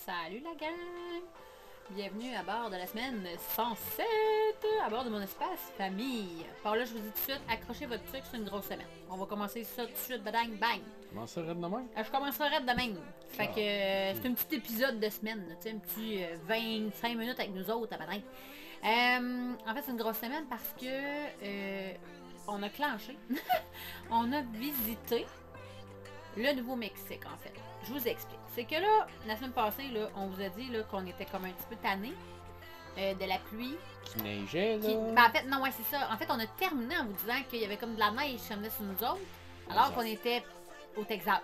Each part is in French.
Salut la gang! Bienvenue à bord de la semaine 107, à bord de mon espace famille. Par là, je vous dis tout de suite, accrochez votre truc, c'est une grosse semaine. On va commencer ça tout de suite, bang, bang! Comment ça, raide de même? Je commencerai raide de même. Fait que c'est un petit épisode de semaine, tu sais, un petit 25 minutes avec nous autres à matin. En fait, c'est une grosse semaine parce que on a clenché, on a visité le Nouveau-Mexique, en fait. Je vous explique. C'est que là, la semaine passée, là, on vous a dit là, qu'on était comme un petit peu tannés de la pluie. Qui neigeait, là? Ben, en fait, non, ouais, c'est ça. En fait, on a terminé en vous disant qu'il y avait comme de la neige qui venait sur nous autres, alors qu'on était au Texas.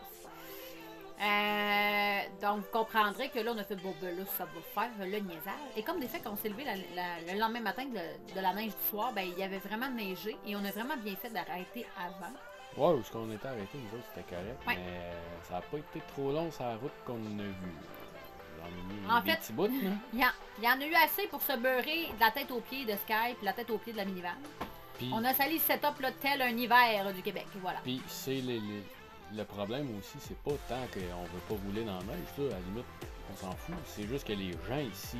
Donc, vous comprendrez que là, on a fait bon, ben là, ça va faire le niaisage. Et comme des faits, quand on s'est levé le lendemain matin de la neige du soir, ben, il y avait vraiment neigé et on a vraiment bien fait d'arrêter avant. Ouais, où ce qu'on était arrêté, nous autres, c'était correct, Ouais. mais ça n'a pas été trop long sur la route qu'on a vue. On a mis En des fait, petits bouts, là. Il y en a eu assez pour se beurrer de la tête aux pieds de Sky puis de la tête aux pieds de la minivan. Puis, On a sali le setup là, tel un hiver du Québec. Voilà. puis c'est le problème aussi, c'est pas tant qu'on veut pas rouler dans la neige, ça, à la limite, on s'en fout. C'est juste que les gens ici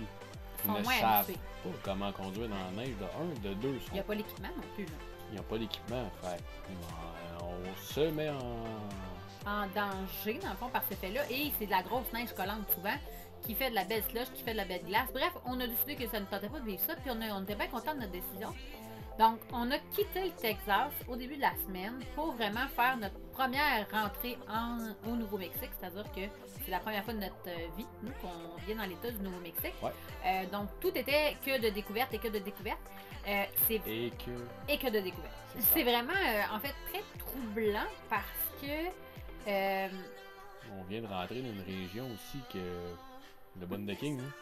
Sont ne moins savent habitués. pas comment conduire dans la neige, de un, de deux. Il n'y a pas l'équipement non plus. Là. Ils n'ont pas d'équipement, fait on se met En danger, dans le fond, par ce fait-là. Et c'est de la grosse neige collante souvent, qui fait de la belle slush, qui fait de la belle glace. Bref, on a décidé que ça ne tentait pas de vivre ça, puis on était bien contents de notre décision. Donc, on a quitté le Texas au début de la semaine pour vraiment faire notre première rentrée au Nouveau-Mexique. C'est-à-dire que c'est la première fois de notre vie, nous, qu'on vient dans l'État du Nouveau-Mexique. Ouais. Donc, tout était que de découverte et que de découverte. Et Et que de découverte. C'est vraiment, en fait, très troublant parce que... on vient de rentrer dans une région aussi que le Bundaking, hein,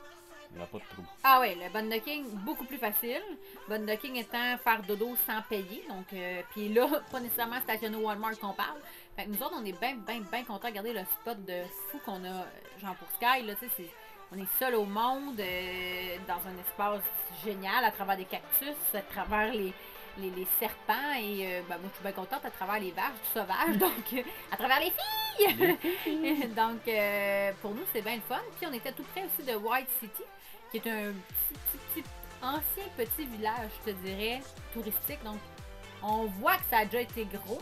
il n'a pas de trou. Ah ouais, le bunducking, beaucoup plus facile. Bunducking étant faire dodo sans payer. Donc, puis là, pas nécessairement stationner au Walmart qu'on parle. Fait que nous autres, on est bien contents de regarder le spot de fou qu'on a, genre pour Sky, là, tu sais, on est seul au monde, dans un espace génial, à travers des cactus, à travers les serpents et ben, moi je suis bien contente à travers les vaches du sauvage, donc à travers les filles! Donc pour nous c'est bien le fun. Puis on était tout près aussi de White City, qui est un petit ancien petit village, je te dirais, touristique. Donc on voit que ça a déjà été gros.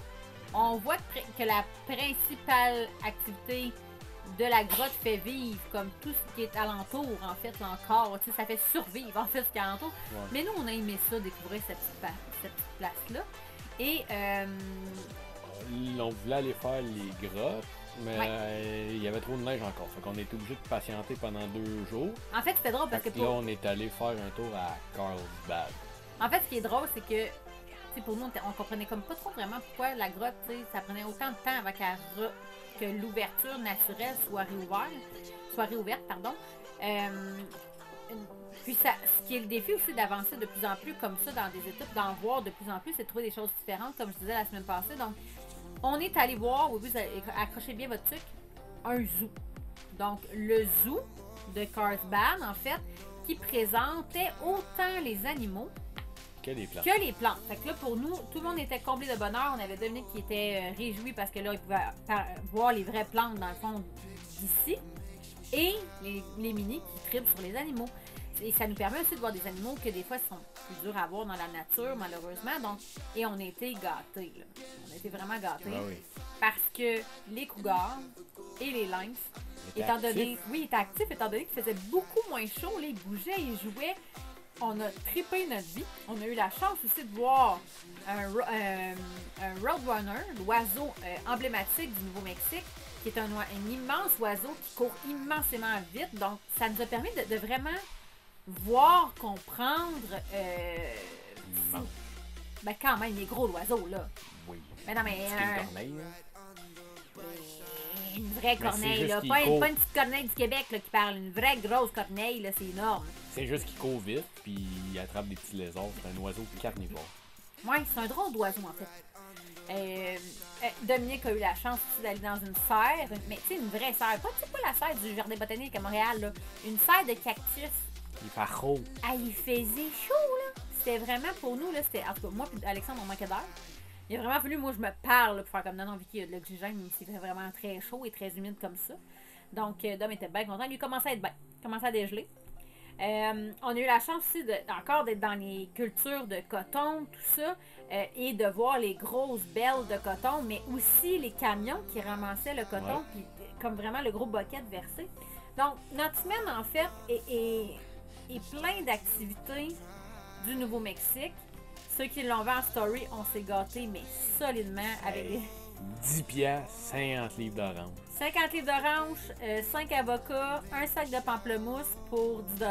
On voit que la principale activité de la grotte fait vivre comme tout ce qui est alentour, en fait, là encore. Tu sais, ça fait survivre, en fait, ce qui est alentour. Ouais. Mais nous, on a aimé ça, découvrir cette petite place-là. Et, On voulait aller faire les grottes, mais Ouais. il y avait trop de neige encore. Fait qu'on était obligé de patienter pendant 2 jours. en fait, c'était drôle parce que Fait que là, on est allé faire un tour à Carlsbad. En fait, ce qui est drôle, c'est que, tu sais, pour nous, on comprenait comme pas trop vraiment pourquoi la grotte, tu sais, ça prenait autant de temps avant que l'ouverture naturelle soit réouverte, pardon. Puis ça, ce qui est le défi aussi d'avancer de plus en plus comme ça dans des étapes, d'en voir de plus en plus, c'est de trouver des choses différentes, comme je disais la semaine passée. Donc, on est allé voir, oui, vous accrochez bien votre truc, un zoo. Donc, le zoo de Carlsbad, en fait, qui présentait autant les animaux Que les plantes. que les plantes. Fait que là, pour nous, tout le monde était comblé de bonheur. On avait Dominique qui était réjoui parce que là, il pouvait voir les vraies plantes, dans le fond, d'ici. Et les minis qui tripent sur les animaux. Et ça nous permet aussi de voir des animaux que des fois sont plus durs à voir dans la nature, malheureusement. Donc, et on a été gâtés, là. On a été vraiment gâtés. Ah oui. Parce que les cougars et les lynx, étant donné qu'il faisait beaucoup moins chaud, là, ils bougeaient, ils jouaient. On a trippé notre vie. On a eu la chance aussi de voir un Roadrunner, l'oiseau emblématique du Nouveau-Mexique, qui est un immense oiseau qui court immensément vite. Donc, ça nous a permis de vraiment voir, comprendre. Immense. Ben, quand même, il est gros l'oiseau, là. Oui. Mais non, mais. C'est une corneille, là. Une vraie Mais corneille, c'est là. juste Pas qu'il court. une petite corneille du Québec là, qui parle. Une vraie grosse corneille, là, c'est énorme. C'est juste qu'il court vite, puis il attrape des petits lézards. C'est un oiseau carnivore. Ouais, c'est un drôle d'oiseau, en fait. Dominique a eu la chance aussi d'aller dans une serre, mais tu sais, une vraie serre. Pas la serre du Jardin botanique à Montréal, là. Une serre de cactus. Il fait chaud. Ah, il faisait chaud, là. C'était vraiment pour nous, là. C'était, en tout cas, moi et Alexandre, on manquait d'air. Il a vraiment fallu, moi, je me parle là, pour faire comme non, Vicky, il y a de l'oxygène, il fait vraiment très chaud et très humide comme ça. Donc, Dom était bien content. Lui commençait à être bien. Il commençait à dégeler. On a eu la chance aussi encore d'être dans les cultures de coton, tout ça, et de voir les grosses belles de coton, mais aussi les camions qui ramassaient le coton, puis comme vraiment le gros bucket versé. Donc, notre semaine, en fait, est plein d'activités du Nouveau-Mexique. Ceux qui l'ont vu en story, on s'est gâtés, mais solidement, avec les 10 piastres, 50 livres d'orange. 50 livres d'orange, 5 avocats, un sac de pamplemousse pour 10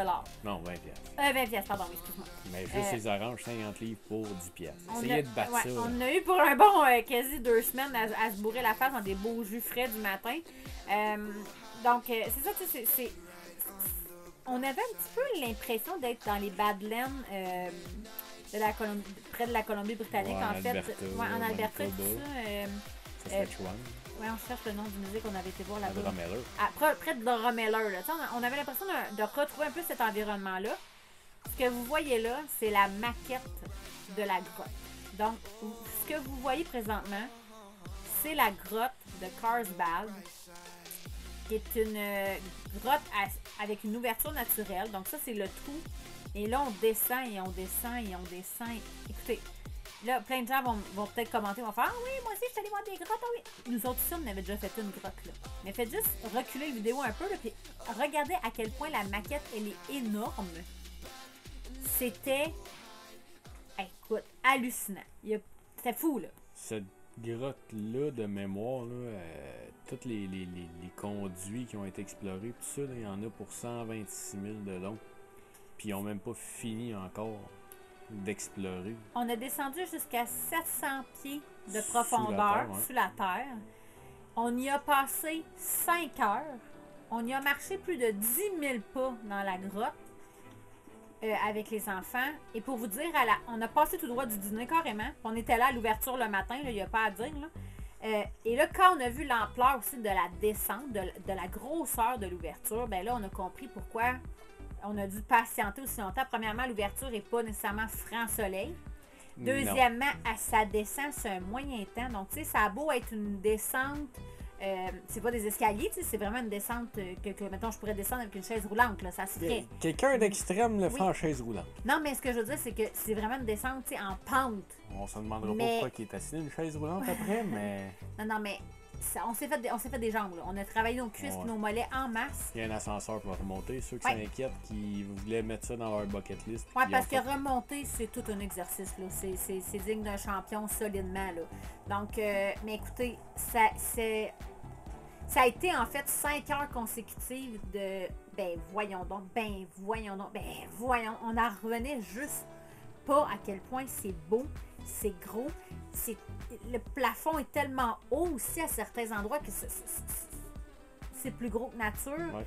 Non, 20 piastres. 20 piastres, pardon, excuse-moi. Mais juste les oranges, 50 livres pour 10 piastres. On Essayez de battre ça. On a eu pour un bon quasi 2 semaines à se bourrer la face dans des beaux jus frais du matin. Donc, c'est ça, tu sais, on avait un petit peu l'impression d'être dans les Badlands de la près de la Colombie-Britannique, Ouais, en fait. Alberta, En Alberta, tout ça. Saskatchewan. Ouais, on cherche le nom du musée qu'on avait été voir là-bas. Drumheller. Près de Drumheller, là. On avait l'impression de retrouver un peu cet environnement-là. Ce que vous voyez là, c'est la maquette de la grotte. Donc, ce que vous voyez présentement, c'est la grotte de Carlsbad, qui est une grotte avec une ouverture naturelle. Donc ça, c'est le trou. Et là, on descend et on descend et on descend. Écoutez, là, plein de gens vont peut-être commenter, vont faire « Ah oui, moi aussi, je suis allée voir des grottes, ah oui! » Nous autres, on avait déjà fait une grotte, là. Mais faites juste reculer la vidéo un peu, là, puis regardez à quel point la maquette, elle est énorme. C'était, écoute, hallucinant. C'était fou, là. Cette grotte-là, de mémoire, là, tous les conduits qui ont été explorés, tout ça, là, il y en a pour 126 000 de long. Puis ils n'ont même pas fini encore d'explorer. On a descendu jusqu'à 700 pieds de profondeur sous la terre. On y a passé 5 heures. On y a marché plus de 10 000 pas dans la grotte avec les enfants. Et pour vous dire, on a passé tout droit du dîner carrément. On était là à l'ouverture le matin, il n'y a pas à dire. Là. Et là, quand on a vu l'ampleur aussi de la descente, de la grosseur de l'ouverture, ben là, on a compris pourquoi on a dû patienter aussi longtemps. Premièrement, l'ouverture n'est pas nécessairement franc soleil. Deuxièmement, ça descend sur un moyen temps. Donc, tu sais, ça a beau être une descente, c'est pas des escaliers, c'est vraiment une descente que, mettons, je pourrais descendre avec une chaise roulante, là, ça se ferait. Quelqu'un d'extrême le fait en chaise roulante. Non, mais ce que je veux dire, c'est que c'est vraiment une descente, tu sais, en pente. On se demandera pas pourquoi il est assis dans une chaise roulante après, mais... Non, mais on s'est fait des jambes, là. On a travaillé nos cuisses et nos mollets en masse. Il y a un ascenseur pour remonter. Ceux qui s'inquiètent, qui voulaient mettre ça dans leur bucket list. Oui, parce que remonter, c'est tout un exercice, là. C'est digne d'un champion solidement, là. Donc, mais écoutez, ça a été en fait 5 heures consécutives de voyons donc, on en revenait juste pas à quel point c'est beau, c'est gros, le plafond est tellement haut aussi à certains endroits que c'est plus gros que nature. Ouais.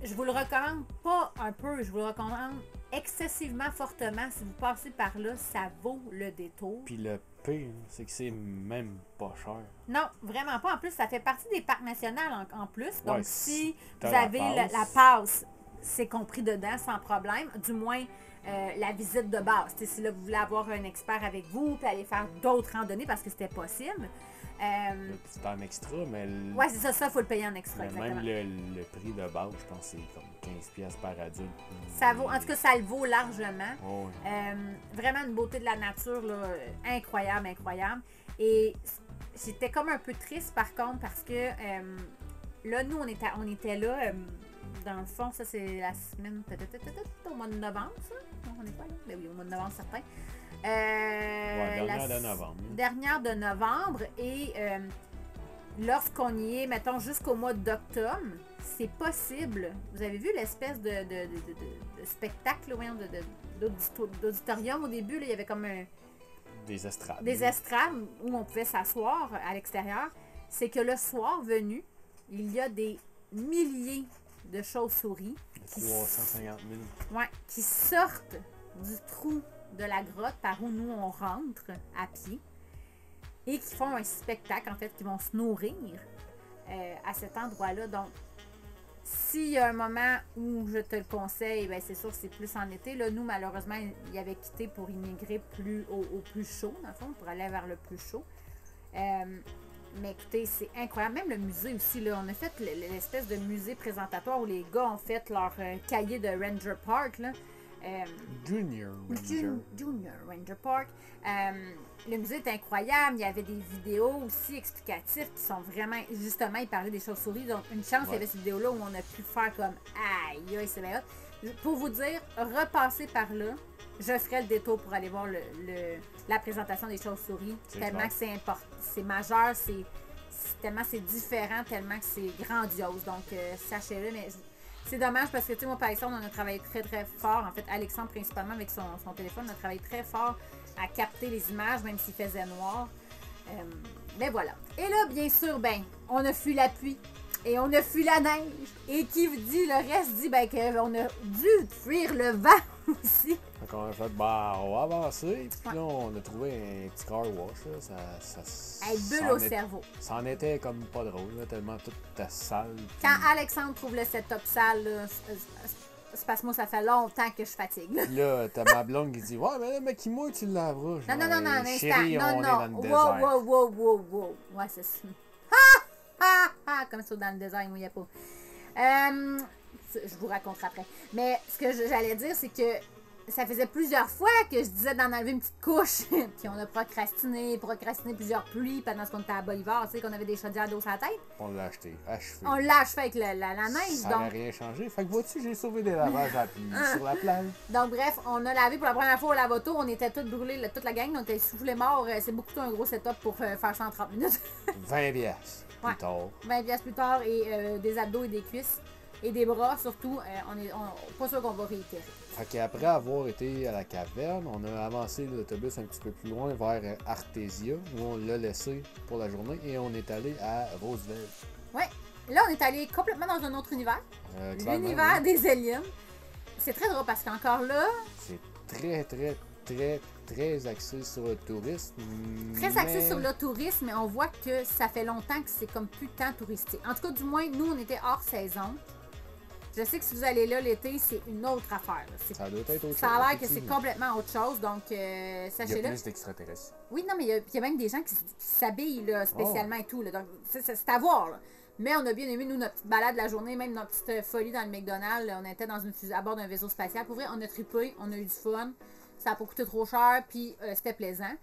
Je vous le recommande pas un peu, je vous le recommande excessivement fortement. Si vous passez par là, ça vaut le détour. Puis le pire, c'est que c'est même pas cher. Non, vraiment pas. En plus, ça fait partie des parcs nationaux en plus. Donc, si vous la avez passe. la passe, c'est compris dedans sans problème. Du moins, la visite de base. Si là, vous voulez avoir un expert avec vous, puis aller faire d'autres randonnées parce que c'était possible. C'est en extra, mais... Oui, c'est ça, il faut le payer en extra. Même le prix de base, je pense que c'est comme 15$ par adulte. Ça vaut, en tout cas, ça le vaut largement. Oh, oui. Vraiment une beauté de la nature, là, incroyable, incroyable. Et j'étais comme un peu triste, par contre, parce que là, nous, on était là... dans le fond, ça, c'est la semaine... au mois de novembre, ça? Non, on n'est pas là? Ben oui, au mois de novembre, certain. Dernière de novembre. Dernière de novembre. Et lorsqu'on y est, mettons, jusqu'au mois d'octobre, c'est possible. Vous avez vu l'espèce de spectacle, là, d'auditorium au début, là, il y avait comme des estrades. Des estrades où on pouvait s'asseoir à l'extérieur. C'est que le soir venu, il y a des milliers de chauves-souris 350 000. Qui sortent du trou de la grotte par où nous on rentre à pied et qui font un spectacle, en fait, qui vont se nourrir à cet endroit-là. Donc, s'il y a un moment où je te le conseille, ben c'est sûr que c'est plus en été. Là, nous, malheureusement, il avait quitté pour immigrer au plus chaud, dans le fond, pour aller vers le plus chaud. Mais écoutez, c'est incroyable. Même le musée aussi, là, on a fait l'espèce de musée présentatoire où les gars ont fait leur cahier de Ranger Park. Là. Junior Ranger. Junior Ranger Park. Le musée est incroyable. Il y avait des vidéos aussi explicatives qui sont vraiment... Justement, ils parlaient des chauves-souris. Donc, une chance, il y avait cette vidéo-là où on a pu faire comme... Aïe, aïe, c'est bien hot. Pour vous dire, repassez par là. Je ferai le détour pour aller voir la présentation des chauves-souris. Tellement que c'est important. C'est majeur, tellement c'est différent, tellement que c'est grandiose. Donc, sachez-le, mais... C'est dommage parce que, tu sais, moi, par exemple, on a travaillé très, très fort. En fait, Alexandre, principalement, avec son téléphone, on a travaillé très fort à capter les images, même s'il faisait noir. Mais voilà. Et là, bien sûr, on a fui la pluie et on a fui la neige. Et qui dit, le reste dit, qu'on a dû fuir le vent aussi. Donc, on a fait, on va avancer. Puis là, on a trouvé un petit car wash. Là. Bulle au cerveau. Ça en était comme pas drôle, là, tellement tout était sale. Puis... Quand Alexandre trouve le setup sale, là, c'est parce que moi, ça fait longtemps que je fatigue. Puis là, t'as ma blonde qui dit, ouais, mais là, Makimo, tu le laveras. Non, chérie, instant. on est dans le désert. Wow. Ouais, c'est ça. Comme ça, dans le désert, il mouillait pas. Je vous raconterai après. Mais ce que j'allais dire, c'est que ça faisait plusieurs fois que je disais d'en enlever une petite couche. Puis on a procrastiné plusieurs pluies pendant qu'on était à Bolivar, tu sais, qu'on avait des chaudières d'eau sur la tête. On l'a acheté, achevé. On l'a achevé avec la neige. Ça n'a rien changé. Fait que vois-tu, j'ai sauvé des lavages à la pluie sur la plage. Donc bref, on a lavé pour la première fois au lavoto. On était tous brûlés, toute la gang. On était soufflés morts. C'est beaucoup trop un gros setup pour faire ça en 30 minutes. 20 piastres plus tard. 20 piastres plus tard et des abdos et des cuisses. Et des bras, surtout, on est pas sûr qu'on va réitérer. Fait qu'après avoir été à la caverne, on a avancé l'autobus un petit peu plus loin vers Artesia, où on l'a laissé pour la journée, et on est allé à Roosevelt. Ouais. Là, on est allé complètement dans un autre univers. L'univers des aliens. C'est très drôle parce qu'encore là... C'est très axé sur le tourisme. Très axé sur le tourisme, mais on voit que ça fait longtemps que c'est comme plus tant touristique. En tout cas, du moins, nous, on était hors saison. Je sais que si vous allez là l'été, c'est une autre affaire. Ça doit être autre chose. Ça a l'air que c'est complètement autre chose, donc sachez-le. Il y a plus d'extraterrestres. Oui, non, mais il y a même des gens qui s'habillent là, spécialement et tout. Là, donc, c'est à voir. Là. Mais on a bien aimé, nous, notre petite balade la journée, même notre petite folie dans le McDonald's. Là, on était à bord d'un vaisseau spatial. Pour vrai, on a trippé, on a eu du fun. Ça n'a pas coûté trop cher, puis c'était plaisant.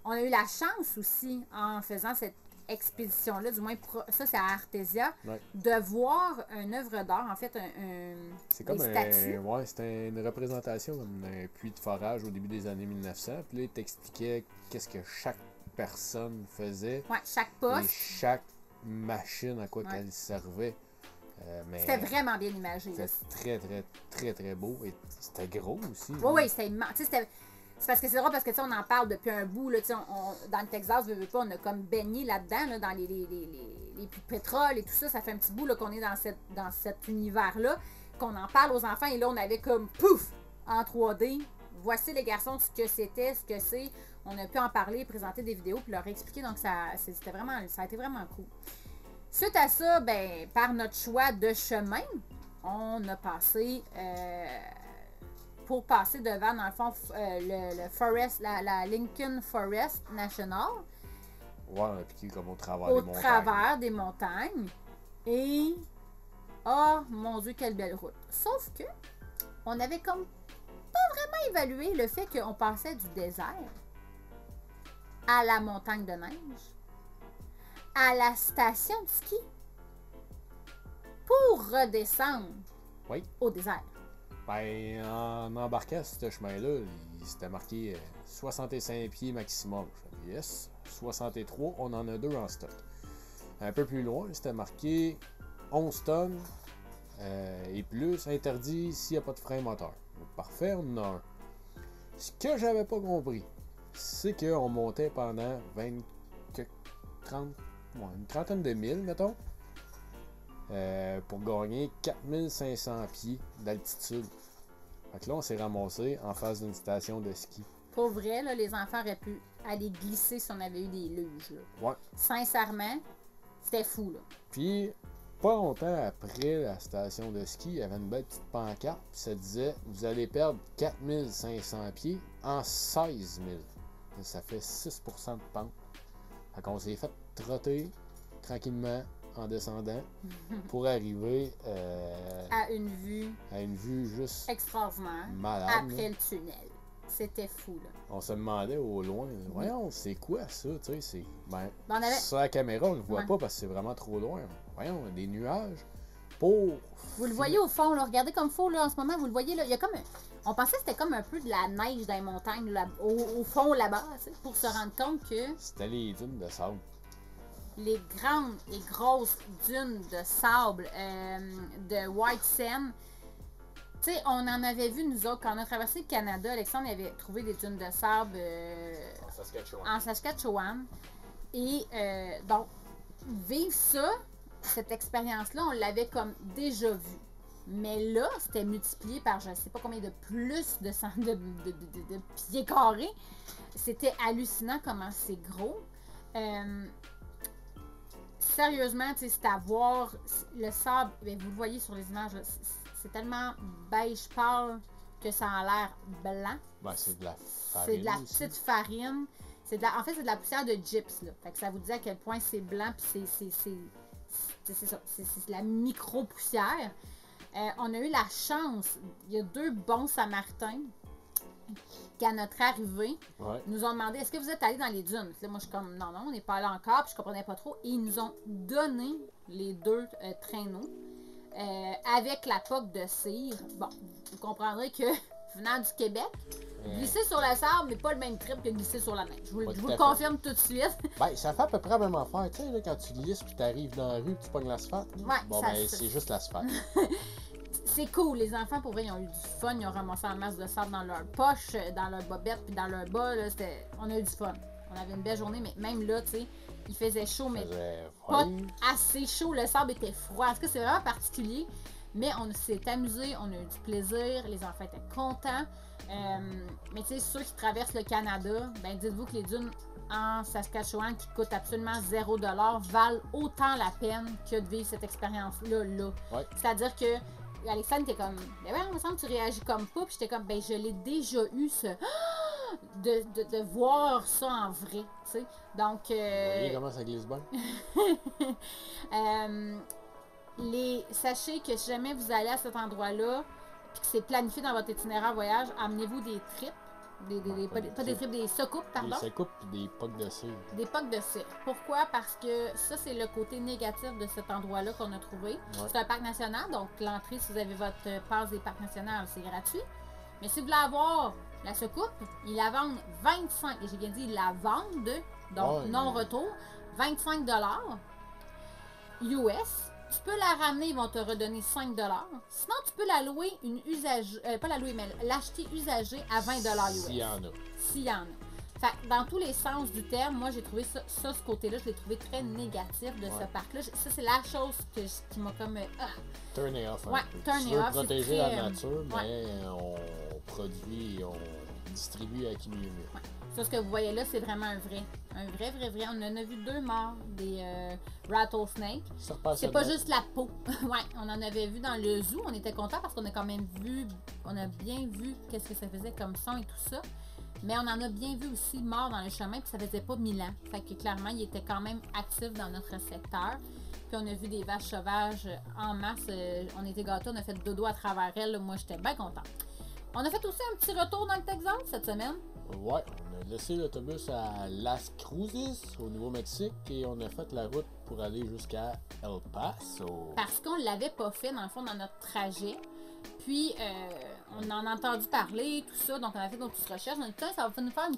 On a eu la chance aussi, en faisant cette expédition-là, du moins ça c'est à Artesia, de voir une œuvre d'art, en fait, c'est comme c'était une représentation comme un puits de forage au début des années 1900. Puis là, il t'expliquait qu'est-ce que chaque personne faisait. Ouais, chaque poste. Et chaque machine à quoi qu'elle servait. C'était vraiment bien imagé. C'était très beau. Et c'était gros aussi. Oui, c'était immense. C'est parce que c'est drôle parce que on en parle depuis un bout. Là, dans le Texas, on a comme baigné là-dedans, là, dans les puits de pétrole et tout ça. Ça fait un petit bout là, qu'on est dans cet univers-là, qu'on en parle aux enfants. Et là, on avait comme pouf en 3D. Voici les garçons ce que c'était, ce que c'est. On a pu en parler, présenter des vidéos, puis leur expliquer. Donc, ça a été vraiment cool. Suite à ça, par notre choix de chemin, on a passé... pour passer devant, dans le fond, le Forest, la Lincoln Forest National. Ouais, puis comme au travers des montagnes. Au travers des montagnes. Et, oh mon Dieu, quelle belle route. Sauf que, on avait comme pas vraiment évalué le fait qu'on passait du désert à la montagne de neige, à la station de ski, pour redescendre au désert. En embarquant sur ce chemin-là, il s'était marqué 65 pieds maximum. Je fais, yes, 63, on en a 2 en stock. Un peu plus loin, c'était marqué 11 tonnes et plus, interdit s'il n'y a pas de frein moteur. Donc, parfait, on en a un. Ce que j'avais pas compris, c'est qu'on montait pendant une trentaine de milles, mettons. Pour gagner 4500 pieds d'altitude. Fait que là, on s'est ramassé en face d'une station de ski. Pour vrai, là, les enfants auraient pu aller glisser si on avait eu des luges. Là. Ouais. Sincèrement, c'était fou. Là. Puis, pas longtemps après la station de ski, il y avait une belle petite pancarte. Puis ça disait, vous allez perdre 4500 pieds en 16 000. Ça fait 6% de pente. Fait qu'on s'est fait trotter tranquillement en descendant pour arriver À une vue à une vue juste extraordinaire malade. après le tunnel. C'était fou, là. On se demandait au loin, voyons, c'est quoi ça, tu sais, c'est... Ben, On avait... sur la caméra, on le voit pas parce que c'est vraiment trop loin. Voyons, des nuages pour... Vous le voyez au fond, là, regardez comme faux, là, en ce moment, vous le voyez, là, il y a comme... On pensait que c'était comme un peu de la neige dans les montagnes, là, au fond, là-bas, pour se rendre compte que... C'était les dunes de sable. Les grandes et grosses dunes de sable de White Sand. Tu sais, on en avait vu, nous autres, quand on a traversé le Canada, Alexandre avait trouvé des dunes de sable en Saskatchewan. Et donc, vivre ça, cette expérience-là, on l'avait comme déjà vu. Mais là, c'était multiplié par je ne sais pas combien de plus de pieds carrés. C'était hallucinant comment c'est gros. Sérieusement, c'est à voir. Le sable, bien, vous le voyez sur les images, c'est tellement beige pâle que ça a l'air blanc. Ben, c'est de la farine. C'est de la aussi. petite farine. En fait, c'est de la poussière de gyps. Là. Fait que ça vous dit à quel point c'est blanc, puis c'est ça. C'est de la micro-poussière. On a eu la chance, il y a 2 bons Samaritains qu'à notre arrivée, nous ont demandé est-ce que vous êtes allés dans les dunes? Là, moi, je suis comme non, on n'est pas allé encore, puis je comprenais pas trop. Et ils nous ont donné les 2 traîneaux avec la coque de cire. Bon, vous comprendrez que venant du Québec, glisser sur le sable n'est pas le même trip que glisser sur la neige. Je vous le confirme tout de suite. Ben, ça fait à peu près la même affaire. Tu sais, quand tu glisses puis tu arrives dans la rue tu pognes l'asphalte. Ouais, bon, ben, c'est juste l'asphalte. C'est cool, les enfants, pour vrai, ils ont eu du fun. Ils ont ramassé en masse de sable dans leur poche, dans leur bobette, puis dans leur bas. Là, on a eu du fun. On avait une belle journée, mais même là, tu sais, il faisait chaud, mais pas assez chaud. Le sable était froid. En tout cas, c'est vraiment particulier. Mais on s'est amusé, on a eu du plaisir. Les enfants étaient contents. Mais tu sais, ceux qui traversent le Canada, ben dites-vous que les dunes en Saskatchewan qui coûtent absolument 0$ valent autant la peine que de vivre cette expérience-là. Ouais. C'est-à-dire que Alexandre était comme, ben ouais, il me semble que tu réagis comme pas. Puis j'étais comme, ben je l'ai déjà eu, de voir ça en vrai, tu sais. Donc... Vous voyez comment ça glisse bien? Sachez que si jamais vous allez à cet endroit-là, puis que c'est planifié dans votre itinéraire voyage, amenez-vous des tripes. Pas des tripes, des soucoupes, pardon. Des soucoupes et des pocs de cire. Des pocs de cire. Pourquoi? Parce que ça, c'est le côté négatif de cet endroit-là qu'on a trouvé. Ouais. C'est un parc national, donc l'entrée, si vous avez votre passe des parcs nationaux, c'est gratuit. Mais si vous voulez avoir la soucoupe, ils la vendent 25, et j'ai bien dit, ils la vendent, donc non-retour, 25$ US. Tu peux la ramener, ils vont te redonner 5$. Sinon, tu peux la louer pas la louer, mais l'acheter usagée à 20$ US. S'il y en a. S'il y en a. Fait que dans tous les sens du terme, moi, j'ai trouvé ça ce côté-là, je l'ai trouvé très négatif de ce parc-là. Ça, c'est la chose qui m'a comme... turn it off. Ouais, turn it off. Protéger la nature, mais on produit et on distribue à qui mieux mieux. Ouais. Ça, ce que vous voyez là, c'est vraiment un vrai. On en a vu 2 morts, des rattlesnakes. C'est pas juste la peau. Ouais, on en avait vu dans le zoo. On était contents parce qu'on a quand même vu, on a bien vu qu'est-ce que ça faisait comme son et tout ça. Mais on en a bien vu aussi morts dans le chemin, puis ça faisait pas 1000 ans. Fait que clairement, il était quand même actif dans notre secteur. Puis on a vu des vaches sauvages en masse. On était gâtés, on a fait dodo à travers elles. Moi, j'étais bien contente. On a fait aussi un petit retour dans le Texas cette semaine. Ouais, on a laissé l'autobus à Las Cruces, au Nouveau-Mexique, et on a fait la route pour aller jusqu'à El Paso. Parce qu'on ne l'avait pas fait, dans le fond, dans notre trajet. Puis, on en a entendu parler, tout ça, donc on a fait nos petites recherches. On a dit, ça va nous faire une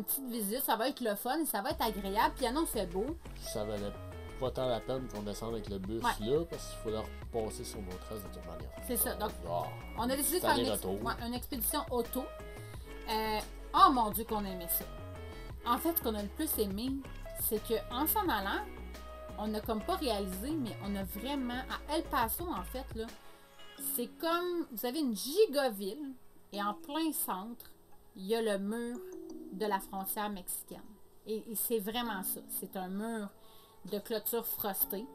petite visite, ça va être le fun, ça va être agréable, puis il fait beau. Ça valait pas tant la peine qu'on descende avec le bus là, parce qu'il faudrait repasser sur nos traces de toute manière. C'est ça, donc on a décidé de faire une expédition auto. Oh mon Dieu qu'on aimait ça. En fait, ce qu'on a le plus aimé, c'est qu'en s'en allant, on n'a comme pas réalisé, mais on a vraiment, à El Paso en fait, là, c'est comme, vous avez une gigoville, et en plein centre, il y a le mur de la frontière mexicaine. Et c'est vraiment ça, c'est un mur de clôture frostée.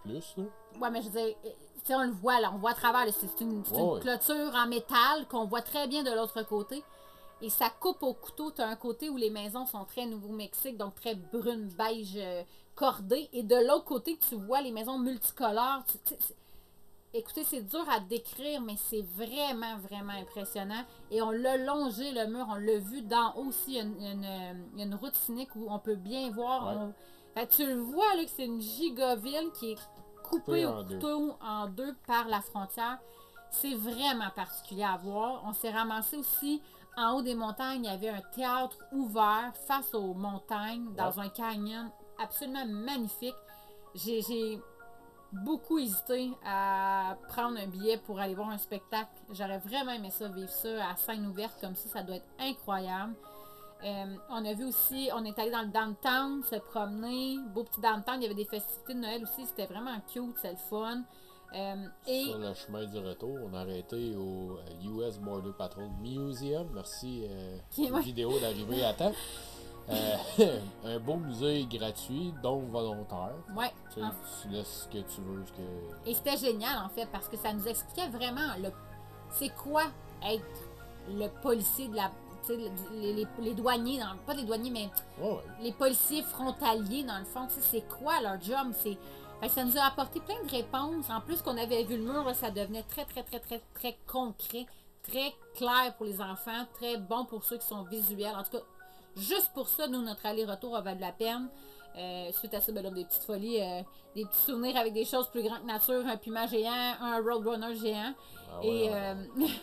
Plus, là. Ouais, mais je veux dire, on le voit, là, on voit à travers, c'est une clôture en métal qu'on voit très bien de l'autre côté. Et ça coupe au couteau. Tu as un côté où les maisons sont très Nouveau-Mexique, donc très brune, beige, cordée. Et de l'autre côté, tu vois les maisons multicolores. Écoutez, c'est dur à décrire, mais c'est vraiment, vraiment impressionnant. Et on l'a longé, le mur. On l'a vu d'en haut aussi. Il y a une route cynique où on peut bien voir. Ouais. Fait que tu le vois là, que c'est une gigaville qui est coupée au couteau en deux par la frontière. C'est vraiment particulier à voir. On s'est ramassé aussi en haut des montagnes. Il y avait un théâtre ouvert face aux montagnes dans un canyon absolument magnifique. J'ai beaucoup hésité à prendre un billet pour aller voir un spectacle. J'aurais vraiment aimé ça, vivre ça à scène ouverte comme ça doit être incroyable. On a vu aussi, on est allé dans le downtown, se promener, beau petit downtown, il y avait des festivités de Noël aussi, c'était vraiment cute, c'est le fun. Et sur le chemin du retour, on a arrêté au US Border Patrol Museum. Merci, vidéo d'arrivée à temps. Un beau musée gratuit, donc volontaire. Ouais. Tu laisses ce que tu veux. Et c'était génial en fait, parce que ça nous expliquait vraiment c'est quoi être le policier de la. Les douaniers, pas les douaniers, mais les policiers frontaliers, dans le fond, c'est quoi leur job? Ça nous a apporté plein de réponses. En plus qu'on avait vu le mur, là, ça devenait très, très, très, très, très concret, très clair pour les enfants, très bon pour ceux qui sont visuels. En tout cas, juste pour ça, nous, notre aller-retour a valu la peine. Suite à ça, ben là, des petites folies, des petits souvenirs avec des choses plus grandes que nature, un puma géant, un roadrunner géant.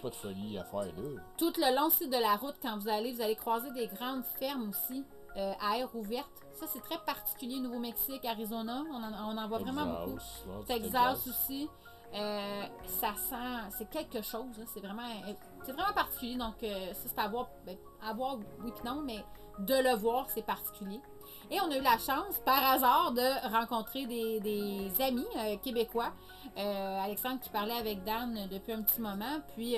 Pas de folie à faire là. Tout le long aussi de la route, quand vous allez croiser des grandes fermes aussi, à air ouverte. Ça, c'est très particulier, Nouveau-Mexique, Arizona. On en voit vraiment beaucoup. Texas aussi. Ça sent, c'est quelque chose. Hein, c'est vraiment particulier. Donc, ça, c'est à voir, oui puis non, mais de le voir, c'est particulier. Et on a eu la chance, par hasard, de rencontrer des amis québécois. Alexandre qui parlait avec Dan depuis un petit moment. Puis,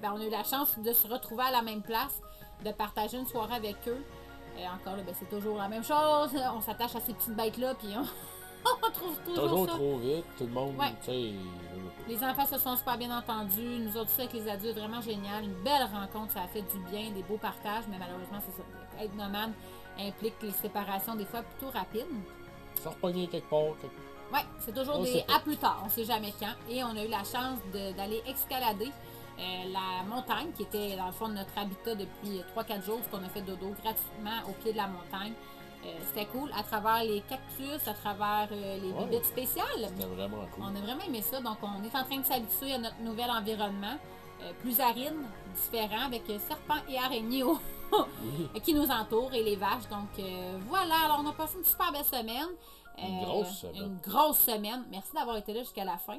on a eu la chance de se retrouver à la même place, de partager une soirée avec eux. Encore là, c'est toujours la même chose. On s'attache à ces petites bêtes-là, puis on trouve toujours ça. Trop vite, tout le monde, tu sais. Les enfants se sont super bien entendus. Nous autres, ça avec les adultes, vraiment génial. Une belle rencontre, ça a fait du bien, des beaux partages, mais malheureusement, c'est ça. Être nomade implique les séparations des fois plutôt rapides. Ça repogner quelque part. Oui, c'est toujours des à plus tard, on sait jamais quand. Et on a eu la chance d'aller escalader la montagne, qui était dans le fond de notre habitat depuis 3-4 jours, parce qu'on a fait dodo gratuitement au pied de la montagne. C'était cool, à travers les cactus, à travers les bibittes spéciales. C'était vraiment cool. On a vraiment aimé ça, donc on est en train de s'habituer à notre nouvel environnement, plus aride, différent, avec serpents et araignées qui nous entourent et les vaches. Donc voilà, alors on a passé une super belle semaine. Une grosse semaine. Merci d'avoir été là jusqu'à la fin.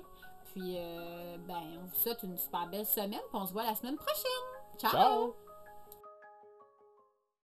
Puis, on vous souhaite une super belle semaine. Puis on se voit la semaine prochaine. Ciao!